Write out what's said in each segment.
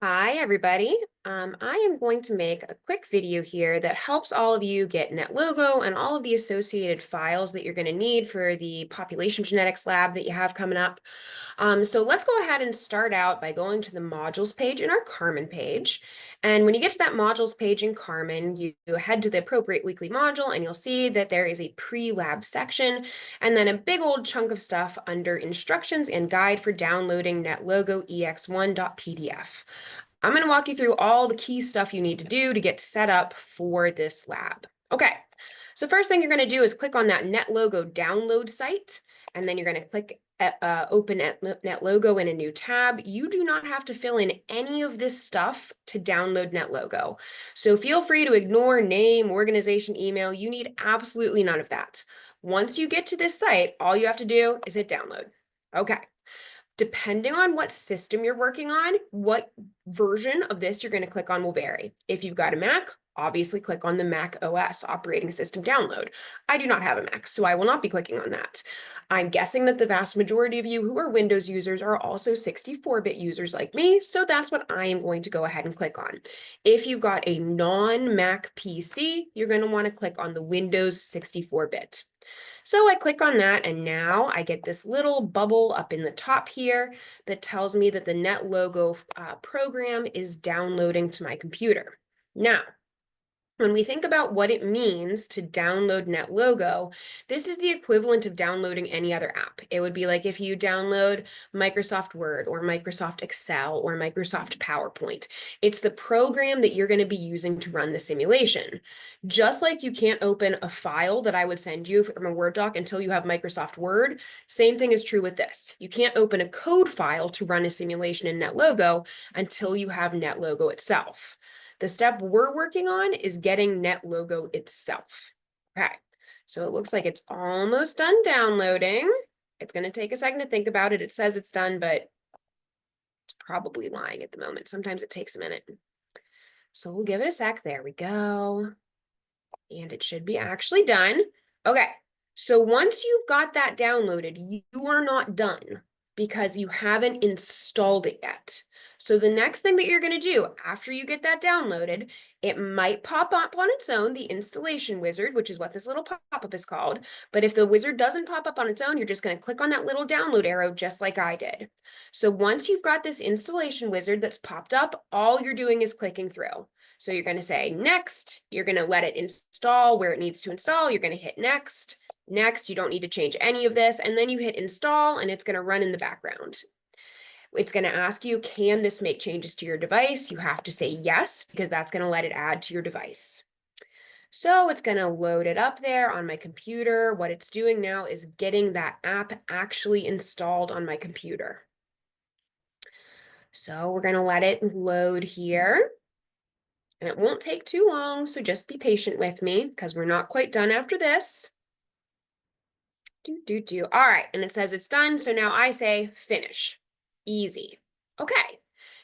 Hi, everybody. I am going to make a quick video here that helps all of you get Netlogo and all of the associated files that you're going to need for the population genetics lab that you have coming up. So let's go ahead and start out by going to the modules page in our Carmen page. And when you get to that modules page in Carmen, you head to the appropriate weekly module and you'll see that there is a pre-lab section and then a big old chunk of stuff under instructions and guide for downloading Netlogo ex1.pdf. I'm going to walk you through all the key stuff you need to do to get set up for this lab. Okay, so first thing you're going to do is click on that Netlogo download site, and then you're going to click open Netlogo in a new tab. You do not have to fill in any of this stuff to download Netlogo. So feel free to ignore name, organization, email. You need absolutely none of that. Once you get to this site, all you have to do is hit download. Okay. Depending on what system you're working on, what version of this you're going to click on will vary. If you've got a Mac, obviously click on the Mac OS operating system download. I do not have a Mac, so I will not be clicking on that. I'm guessing that the vast majority of you who are Windows users are also 64-bit users like me, so that's what I am going to go ahead and click on. If you've got a non-Mac PC, you're going to want to click on the Windows 64-bit. So I click on that, and now I get this little bubble up in the top here that tells me that the Netlogo program is downloading to my computer. Now, when we think about what it means to download Netlogo, this is the equivalent of downloading any other app. It would be like if you download Microsoft Word or Microsoft Excel or Microsoft PowerPoint. It's the program that you're going to be using to run the simulation. Just like you can't open a file that I would send you from a Word doc until you have Microsoft Word, same thing is true with this. You can't open a code file to run a simulation in Netlogo until you have Netlogo itself. The step we're working on is getting Netlogo itself. Okay, so it looks like it's almost done downloading. It's going to take a second to think about it. It says it's done, but it's probably lying at the moment. Sometimes it takes a minute. So we'll give it a sec. There we go. And it should be actually done. Okay, so once you've got that downloaded, you are not done because you haven't installed it yet. So the next thing that you're going to do after you get that downloaded, it might pop up on its own, the installation wizard, which is what this little pop-up is called. But if the wizard doesn't pop up on its own, you're just going to click on that little download arrow just like I did. So once you've got this installation wizard that's popped up, all you're doing is clicking through. So you're going to say next, you're going to let it install where it needs to install. You're going to hit next. Next, you don't need to change any of this. And then you hit install and it's going to run in the background. It's going to ask you, can this make changes to your device? You have to say yes, because that's going to let it add to your device. So it's going to load it up there on my computer. What it's doing now is getting that app actually installed on my computer. So we're going to let it load here. And it won't take too long, so just be patient with me because we're not quite done after this. All right, and it says it's done, so now I say finish. Easy. Okay,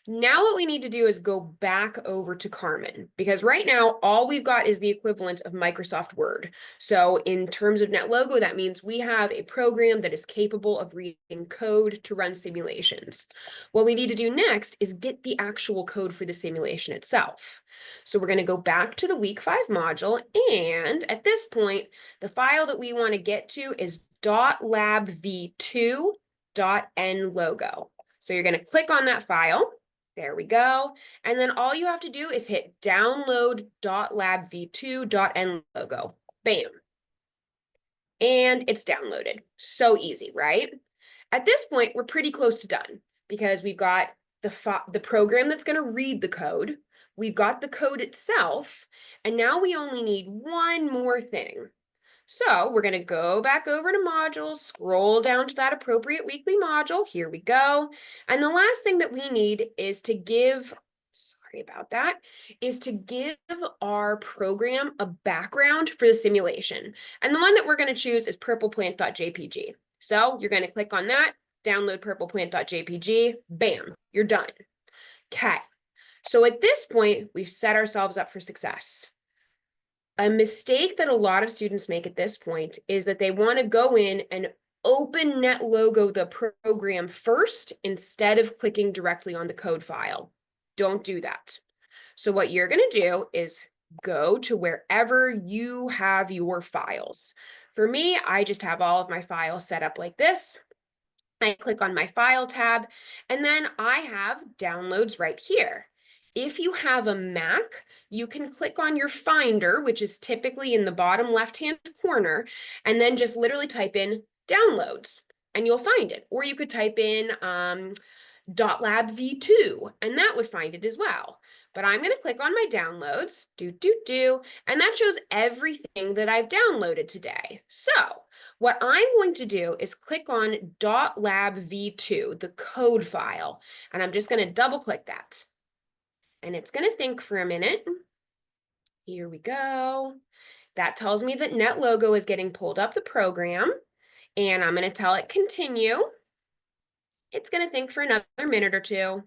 now what we need to do is go back over to Carmen, because right now all we've got is the equivalent of Microsoft Word. So in terms of Netlogo, that means we have a program that is capable of reading code to run simulations. What we need to do next is get the actual code for the simulation itself. So we're going to go back to the week 5 module, and at this point, the file that we want to get to is .labv2.nlogo. So you're going to click on that file. There we go. And then all you have to do is hit download.labv2.nlogo. Bam. And it's downloaded. So easy, right? At this point, we're pretty close to done because we've got the program that's going to read the code. We've got the code itself. And now we only need one more thing. So we're going to go back over to modules, scroll down to that appropriate weekly module. Here we go. And the last thing that we need is to give, sorry about that, is to give our program a background for the simulation. And the one that we're going to choose is purpleplant.jpg. So you're going to click on that, download purpleplant.jpg, bam, you're done. Okay. So at this point, we've set ourselves up for success. A mistake that a lot of students make at this point is that they want to go in and open Netlogo, the program, first instead of clicking directly on the code file. Don't do that. So what you're going to do is go to wherever you have your files. For me, I just have all of my files set up like this. I click on my file tab, and then I have downloads right here. If you have a Mac, you can click on your Finder, which is typically in the bottom left-hand corner, and then just literally type in downloads, and you'll find it. Or you could type in .lab v2, and that would find it as well. But I'm going to click on my downloads, and that shows everything that I've downloaded today. So what I'm going to do is click on .lab v2, the code file, and I'm just going to double click that. And it's going to think for a minute. Here we go. That tells me that Netlogo is getting pulled up the program, and I'm going to tell it continue. It's going to think for another minute or two.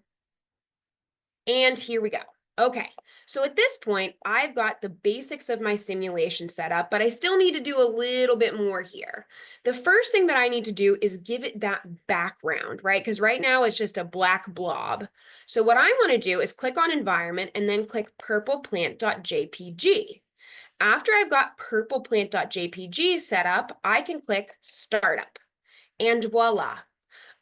And here we go. Okay, so at this point, I've got the basics of my simulation set up, but I still need to do a little bit more here. The first thing that I need to do is give it that background, right? Because right now it's just a black blob. So what I want to do is click on environment and then click purpleplant.jpg. After I've got purpleplant.jpg set up, I can click startup. And voila,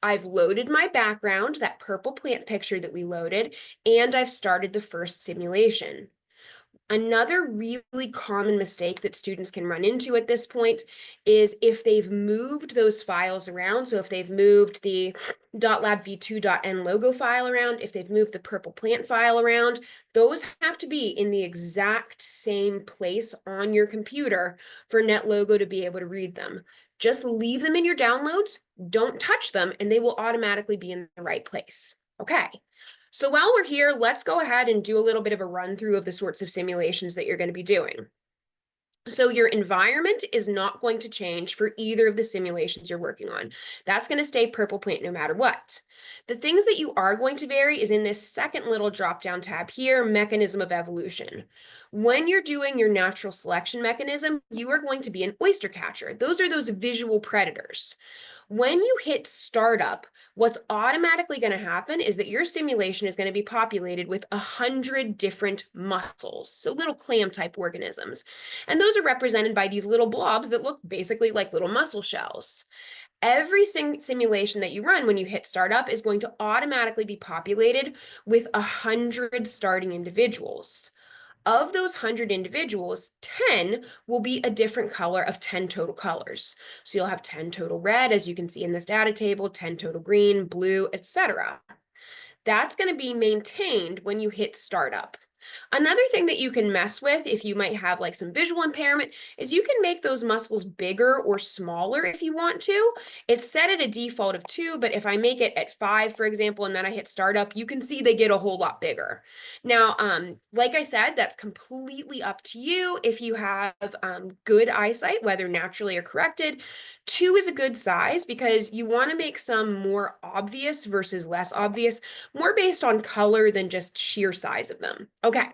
I've loaded my background, that purple plant picture that we loaded, and I've started the first simulation. Another really common mistake that students can run into at this point is if they've moved those files around. So if they've moved the .lab_v2.nlogo file around, if they've moved the purple plant file around, those have to be in the exact same place on your computer for Netlogo to be able to read them. Just leave them in your downloads, don't touch them, and they will automatically be in the right place. Okay. So while we're here, let's go ahead and do a little bit of a run through of the sorts of simulations that you're going to be doing. So your environment is not going to change for either of the simulations you're working on. That's going to stay purple plant no matter what. The things that you are going to vary is in this second little drop-down tab here, mechanism of evolution. When you're doing your natural selection mechanism, you are going to be an oyster catcher. Those are those visual predators. When you hit startup, what's automatically going to happen is that your simulation is going to be populated with 100 different mussels, so little clam type organisms. And those are represented by these little blobs that look basically like little mussel shells. Every simulation that you run when you hit startup is going to automatically be populated with 100 starting individuals. Of those 100 individuals, 10 will be a different color of 10 total colors. So you'll have 10 total red, as you can see in this data table, 10 total green, blue, etc. That's going to be maintained when you hit startup. Another thing that you can mess with if you might have like some visual impairment is you can make those muscles bigger or smaller if you want to. It's set at a default of 2, but if I make it at 5, for example, and then I hit startup, you can see they get a whole lot bigger. Now, like I said, that's completely up to you if you have good eyesight, whether naturally or corrected. 2 is a good size because you want to make some more obvious versus less obvious, more based on color than just sheer size of them. Okay,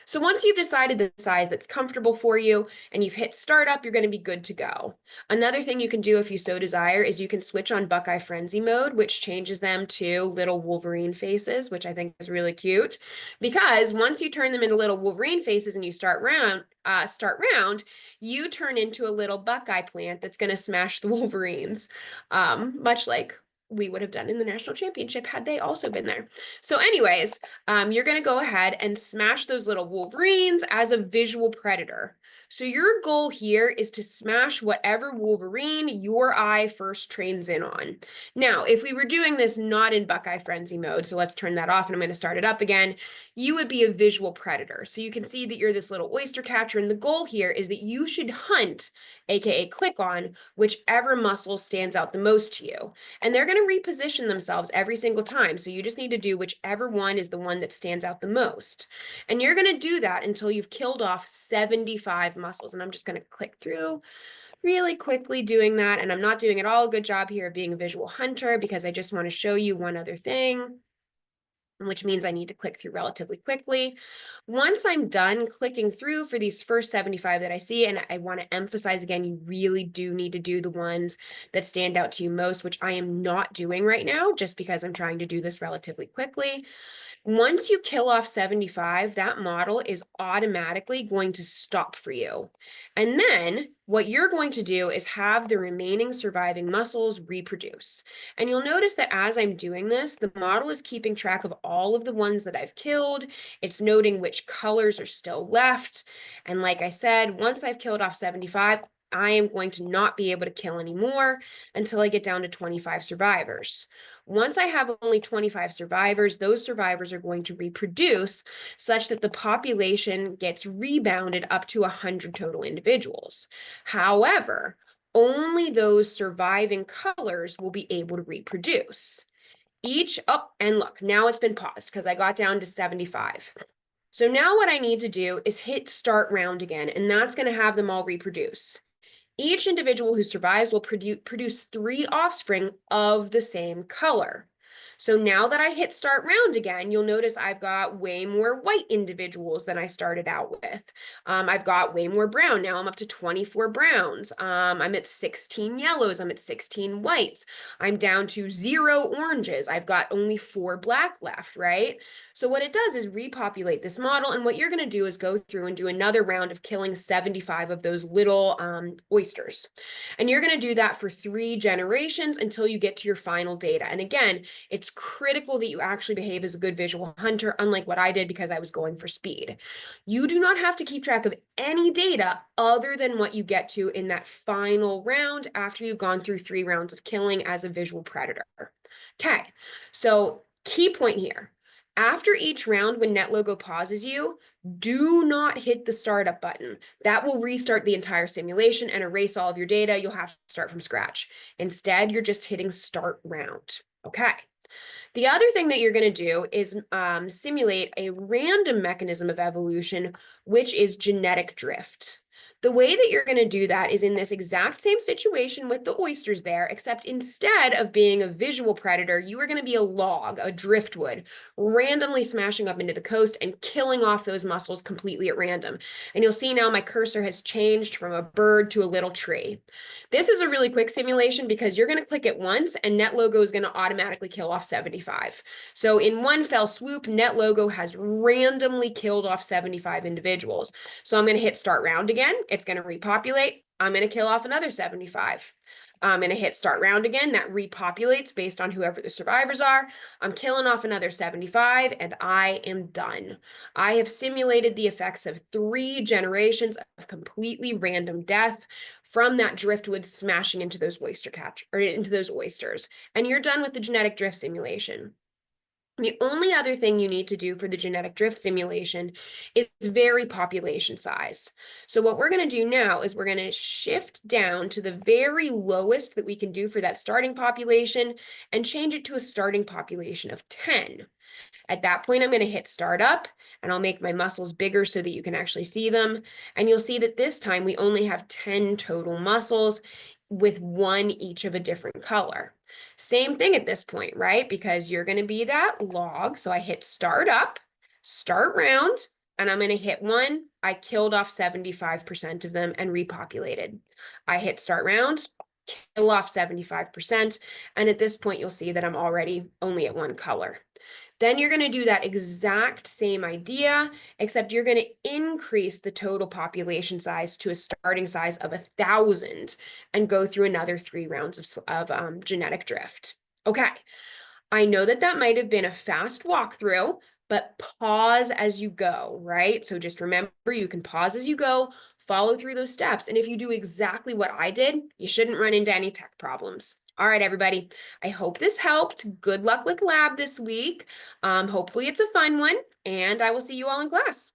so once you've decided the size that's comfortable for you and you've hit startup, you're going to be good to go. Another thing you can do if you so desire is you can switch on Buckeye Frenzy mode, which changes them to little Wolverine faces, which I think is really cute. Because once you turn them into little Wolverine faces and you start round, you turn into a little Buckeye plant that's going to smash the Wolverines, much like we would have done in the national championship had they also been there. So anyways, you're going to go ahead and smash those little Wolverines as a visual predator. So your goal here is to smash whatever Wolverine your eye first trains in on. Now, if we were doing this not in Buckeye Frenzy mode, so let's turn that off and I'm going to start it up again, you would be a visual predator. So you can see that you're this little oyster catcher, and the goal here is that you should hunt, aka click on, whichever muscle stands out the most to you. And they're going to reposition themselves every single time. So you just need to do whichever one is the one that stands out the most. And you're going to do that until you've killed off 75 muscles. And I'm just going to click through really quickly doing that. And I'm not doing at all a good job here of being a visual hunter because I just want to show you one other thing. which means I need to click through relatively quickly. Once I'm done clicking through for these first 75 that I see, and I want to emphasize again, you really do need to do the ones that stand out to you most, which I am not doing right now just because I'm trying to do this relatively quickly. Once you kill off 75, that model is automatically going to stop for you. And then what you're going to do is have the remaining surviving muscles reproduce. And you'll notice that as I'm doing this, the model is keeping track of all of the ones that I've killed. It's noting which colors are still left. And like I said, once I've killed off 75, I am going to not be able to kill any more until I get down to 25 survivors. Once I have only 25 survivors, those survivors are going to reproduce such that the population gets rebounded up to 100 total individuals. However, only those surviving colors will be able to reproduce. And look, now it's been paused because I got down to 75. So now what I need to do is hit start round again, and that's going to have them all reproduce. Each individual who survives will produce 3 offspring of the same color. So now that I hit start round again, you'll notice I've got way more white individuals than I started out with. I've got way more brown. Now I'm up to 24 browns. I'm at 16 yellows. I'm at 16 whites. I'm down to 0 oranges. I've got only 4 black left, right? So what it does is repopulate this model. And what you're going to do is go through and do another round of killing 75 of those little oysters. And you're going to do that for 3 generations until you get to your final data. And again, it's critical that you actually behave as a good visual hunter, unlike what I did because I was going for speed. You do not have to keep track of any data other than what you get to in that final round after you've gone through 3 rounds of killing as a visual predator. Okay, so key point here. After each round, when Netlogo pauses you, do not hit the startup button. That will restart the entire simulation and erase all of your data. You'll have to start from scratch. Instead, you're just hitting start round. Okay. The other thing that you're going to do is simulate a random mechanism of evolution, which is genetic drift. The way that you're going to do that is in this exact same situation with the oysters there, except instead of being a visual predator, you are going to be a log, a driftwood, randomly smashing up into the coast and killing off those mussels completely at random. And you'll see now my cursor has changed from a bird to a little tree. This is a really quick simulation because you're going to click it once and Netlogo is going to automatically kill off 75. So in one fell swoop, Netlogo has randomly killed off 75 individuals. So I'm going to hit start round again. It's going to repopulate. I'm going to kill off another 75. I'm going to hit start round again. That repopulates based on whoever the survivors are. I'm killing off another 75 and I am done. I have simulated the effects of 3 generations of completely random death from that driftwood smashing into those into those oysters. And you're done with the genetic drift simulation. The only other thing you need to do for the genetic drift simulation is vary population size. So what we're going to do now is we're going to shift down to the very lowest that we can do for that starting population and change it to a starting population of 10. At that point, I'm going to hit start up and I'll make my muscles bigger so that you can actually see them. And you'll see that this time we only have 10 total muscles with 1 each of a different color. Same thing at this point, right? Because you're going to be that log. So I hit start up, start round, and I'm going to hit 1. I killed off 75% of them and repopulated. I hit start round, kill off 75%. And at this point, you'll see that I'm already only at 1 color. Then you're going to do that exact same idea, except you're going to increase the total population size to a starting size of 1,000 and go through another 3 rounds of genetic drift. Okay, I know that that might have been a fast walkthrough, but pause as you go, right? So just remember, you can pause as you go, follow through those steps. And if you do exactly what I did, you shouldn't run into any tech problems. All right, everybody. I hope this helped. Good luck with lab this week. Hopefully it's a fun one, and I will see you all in class.